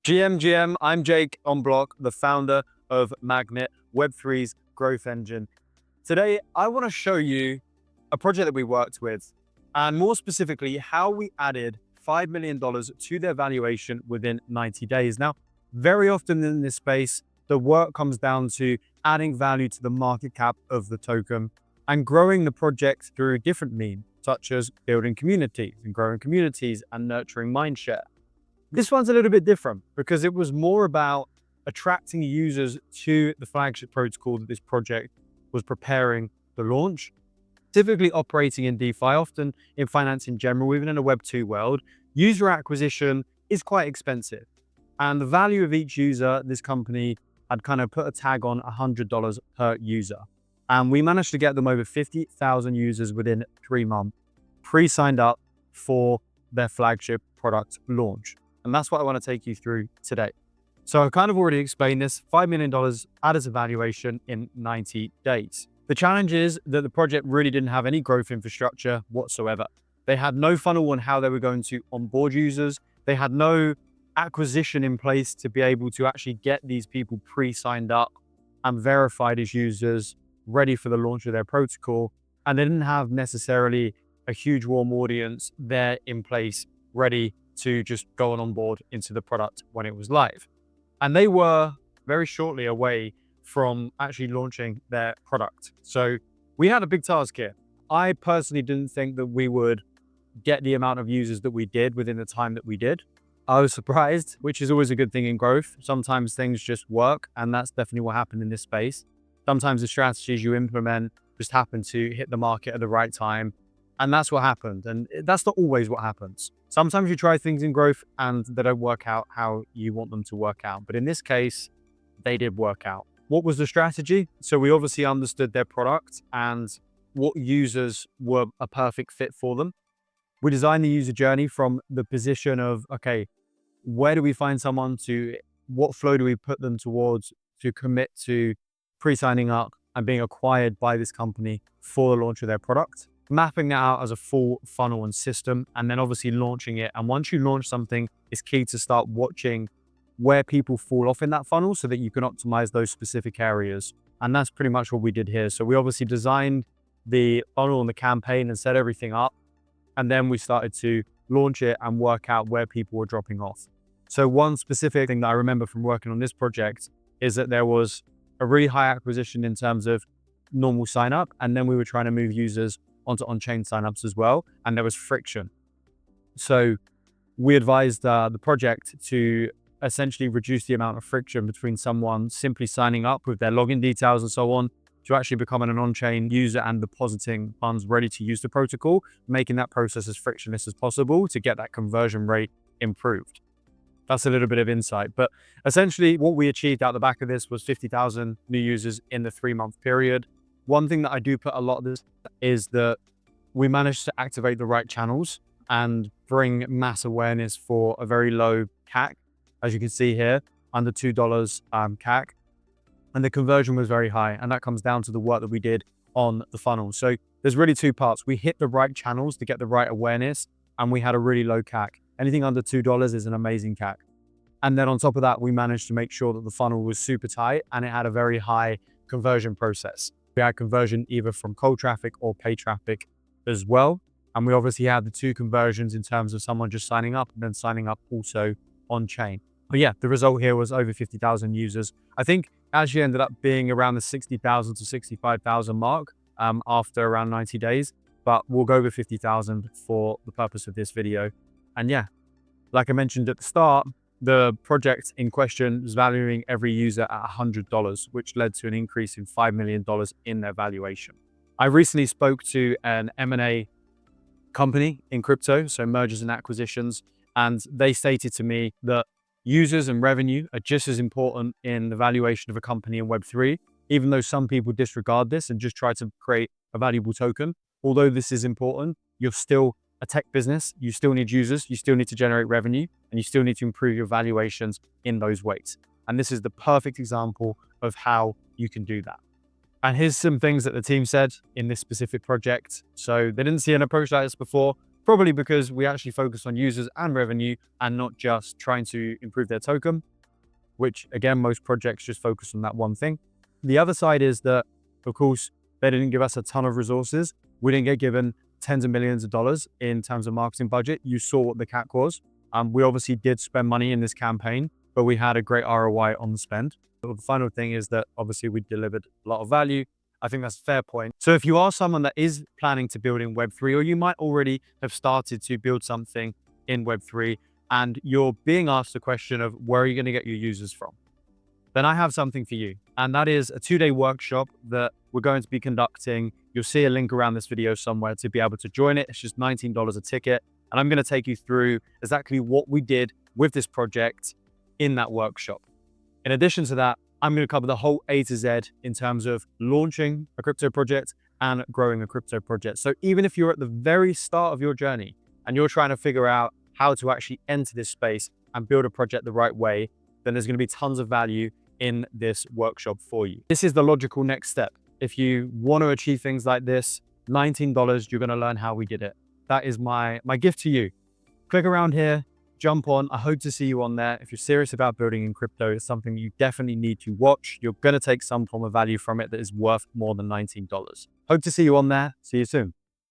GM, I'm Jake on Block, the founder of Magnet, Web3's growth engine. Today, I want to show you a project that we worked with, and more specifically, how we added $5 million to their valuation within 90 days. Now, very often in this space, the work comes down to adding value to the market cap of the token and growing the project through different means, such as building communities and growing communities and nurturing mindshare. This one's a little bit different because it was more about attracting users to the flagship protocol that this project was preparing to launch. Typically operating in DeFi, often in finance in general, even in a Web2 world, user acquisition is quite expensive. And the value of each user, this company had kind of put a tag on $100 per user. And we managed to get them over 50,000 users within 3 months, pre-signed up for their flagship product launch. And that's what I want to take you through today. So I kind of already explained this, $5 million added as a valuation in 90 days. The challenge is that the project really didn't have any growth infrastructure whatsoever. They had no funnel on how they were going to onboard users. They had no acquisition in place to be able to actually get these people pre-signed up and verified as users ready for the launch of their protocol. And they didn't have necessarily a huge warm audience there in place, ready to just go on board into the product when it was live. And they were very shortly away from actually launching their product. So we had a big task here. I personally didn't think that we would get the amount of users that we did within the time that we did. I was surprised, which is always a good thing in growth. Sometimes things just work, and that's definitely what happened in this space. Sometimes the strategies you implement just happen to hit the market at the right time. And that's what happened. And that's not always what happens. Sometimes you try things in growth and they don't work out how you want them to work out. But in this case, they did work out. What was the strategy? So we obviously understood their product and what users were a perfect fit for them. We designed the user journey from the position of, okay, where do we find someone to, what flow do we put them towards to commit to pre-signing up and being acquired by this company for the launch of their product? Mapping that out as a full funnel and system, and then obviously launching it. And once you launch something, it's key to start watching where people fall off in that funnel so that you can optimize those specific areas. And that's pretty much what we did here. So we obviously designed the funnel and the campaign and set everything up. And then we started to launch it and work out where people were dropping off. So one specific thing that I remember from working on this project is that there was a really high acquisition in terms of normal sign up. And then we were trying to move users onto on-chain signups as well, and there was friction. So we advised the project to essentially reduce the amount of friction between someone simply signing up with their login details and so on to actually becoming an on-chain user and depositing funds ready to use the protocol, making that process as frictionless as possible to get that conversion rate improved. That's a little bit of insight, but essentially what we achieved out the back of this was 50,000 new users in the 3-month period. One thing that I do put a lot of this is that we managed to activate the right channels and bring mass awareness for a very low CAC. As you can see here, under $2 CAC. And the conversion was very high. And that comes down to the work that we did on the funnel. So there's really 2 parts. We hit the right channels to get the right awareness, and we had a really low CAC. Anything under $2 is an amazing CAC. And then on top of that, we managed to make sure that the funnel was super tight and it had a very high conversion process. We had conversion either from cold traffic or paid traffic as well. And we obviously had the 2 conversions in terms of someone just signing up and then signing up also on chain. But yeah, the result here was over 50,000 users. I think actually ended up being around the 60,000 to 65,000 mark after around 90 days, but we'll go with 50,000 for the purpose of this video. And yeah, like I mentioned at the start, the project in question was valuing every user at $100, which led to an increase in $5 million in their valuation. I recently spoke to an M&A company in crypto, so mergers and acquisitions, and they stated to me that users and revenue are just as important in the valuation of a company in Web3, even though some people disregard this and just try to create a valuable token. Although this is important, you're still a tech business, you still need users, you still need to generate revenue, and you still need to improve your valuations in those ways. And this is the perfect example of how you can do that. And here's some things that the team said in this specific project. So they didn't see an approach like this before. probably because we actually focus on users and revenue and not just trying to improve their token, which again, most projects just focus on that one thing. The other side is that, of course, they didn't give us a ton of resources. We didn't get given tens of millions of dollars in terms of marketing budget. You saw what the CAC was. We obviously did spend money in this campaign, but we had a great ROI on the spend. The final thing is that obviously we delivered a lot of value. I think that's a fair point. So if you are someone that is planning to build in Web3, or you might already have started to build something in Web3, and you're being asked the question of where are you going to get your users from, then I have something for you. And that is a 2-day workshop that we're going to be conducting. You'll see a link around this video somewhere to be able to join it. It's just $19 a ticket. And I'm going to take you through exactly what we did with this project in that workshop. In addition to that, I'm going to cover the whole A to Z in terms of launching a crypto project and growing a crypto project. So even if you're at the very start of your journey and you're trying to figure out how to actually enter this space and build a project the right way, then there's going to be tons of value in this workshop for you. This is the logical next step. If you want to achieve things like this, $19, you're going to learn how we did it. That is my gift to you. Click around here, jump on. I hope to see you on there. If you're serious about building in crypto, it's something you definitely need to watch. You're going to take some form of value from it that is worth more than $19. Hope to see you on there. See you soon.